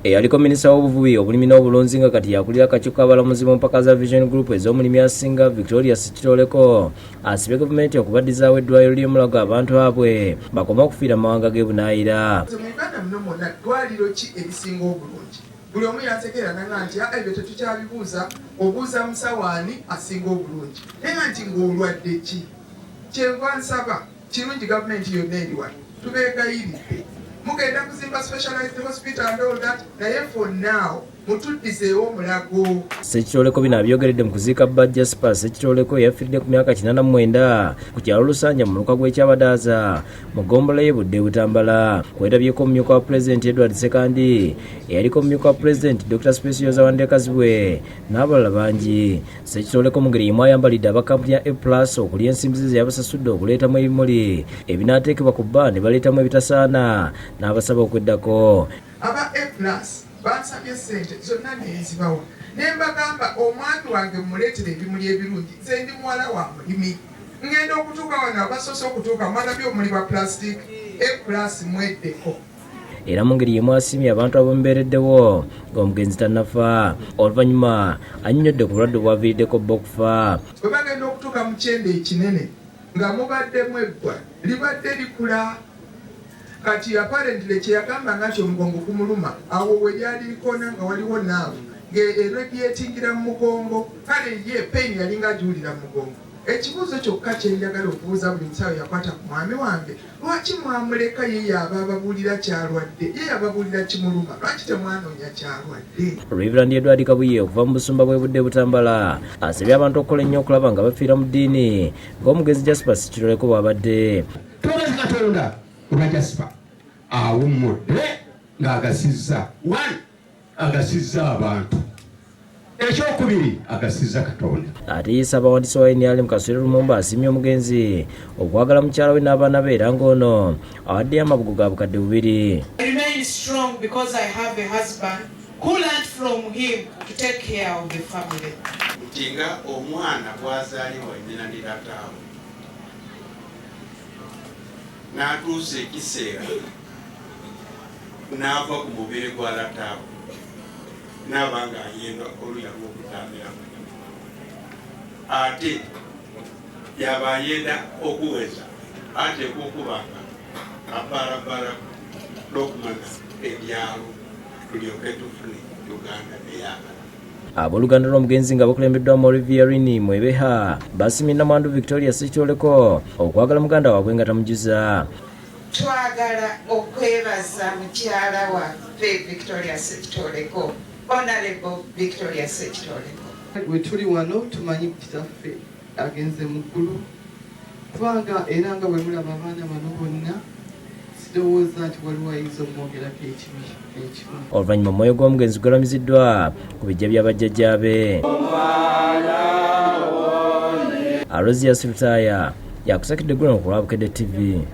Eyaliko minisita w'obuvubi obulimi n'obulunzi nga kati yakulira akakiiko k'abalamuzi mu mpaka za Vision Group ez'omulimi asinga Victoria Ssekitooleko asabye gavumenti okubaddizaawo eddwaliro ly'e Mulago abantu abwe bakome okufiira mu mawanga g'e bunaayira. Mu Uganda muno mwonna ddwaliro ki erisinga obulungi? Buli omu yategeerana nti ebyo tetukyabibuuza, obuuza musawaani asinga obulungi. Naye nti ng'olwadde ki? Kyenva nsaba kirungi gavumenti yonna eri wano tubeegayiridde. Mugenda kuzimba specialized hospital and all that, naye for now mutuddizeewo Mulago. Ssekitooleko bino abyogeredde mu kuziika Bajja Ssekitooleko eyafiiridde ku myaka 89 ku kyalo Lusanja mu muluka gw'ekyabadaaza mu ggombolola y'e Budde Butambala. Kwetabyeko omumyuka wa Pulezidenti Edward Ssekandi eyaliko omumyuka wa Pulezidenti Dr. Specioza Wandekazibwe n'abalala bangi. Ssekitooleko mu ngeri yimu ayambalidde aba kampuni ya A+ okulya ensimbi ze yabasasudde okuleetamu ebimuli ebinaateekebwa ku bba ne baleetamu ebitasaana n'abasaba okweddako. Aba A+ bansabye ssente zonna nezibawa ne mbagamba omwami wange mmuleetere ebimuli ebirungi, nze ndi muwala wa mulimi. Ngenda okutuuka wano abasoose okutuuka mwalabye omuli bwa plastic A+ mweddeko. Era mu ngeri yemu asiimye abantu abamubeereddewo ng'omugenzi tannafa oluvannyuma annyonnyodde ku bulwadde obwaviiriddeko bba okufa. Bwe bagenda okutuuka mu kyenda ekinene nga mubaddemu ebbwa libadde likula. Kati apparently kyeyagamba nga omugongo gumuluma awo we lyali likona nga waliwo naavu ng'eradiatingira mu mugongo, kale ye pain yalinga agiwulira mu mugongo. Ekibuuzo kyokka kyenjagala okubuuza buli musawo yakwata ku mwami wange, lwaki mwamuleka ye yaba ababuulira kyalwadde, ye yababuulira kimuluma, lwaki temwanoonya kyalwadde? Reverend Edward Kabuye okuva mu busumba bw'e Budde Butambala asabye abantu okukola ennyo okulaba nga bafiira mu ddiini ng'omugenzi Jasper Ssekitooleko bw'abadde. Oba Jasper awummudde ng'agasizza agasizza abantu, ekyokubiri agasizza Katonda. Ate yeesaba awandiisi wa NRM Kaswera Lumumba asiimye omugenzi okwagala mukyala we n'abaana be era ng'ono awaddeyo amabugo ga bukadde 2. I remain strong because I have a husband who learned from him to take care of the family. Tinga omwana bw'azaalibwa nnyina ndi tataawe n'atuusa ekiseera n'ava ku mubiri gwa lataawe n'aba ng'ayenda oluya lw'okutambiramu, ate yaba ayenda okuweza ateekwa okuba nga abalabala l'okumanya ebyalo tulyoke tufune Uganda eyagala. Abooluganda lw'omugenzi nga bakulembeddwamu Olivia Rini Mwebeha basimye Namwandu Victoria Ssekitooleko okwagala muganda waabwe nga tamujuza. Twagala okwebaza mukyala waffe Victoria Ssekitooleko, Honorable Victoria Ssekitooleko. Bwe tuli wano tumanyi kitaffe agenze mu ggulu, kubanga era nga bwe mulaba abaana bano bonna sirowooza nti waliwo ayinza omwogerako ekibi. Oluvannyuma omwoyo gw'omugenzi gulamiziddwa ku bijja bya bajjajjaabe. Arozia Sirutaya yakusakidde guno ku lwa Bukedde TV.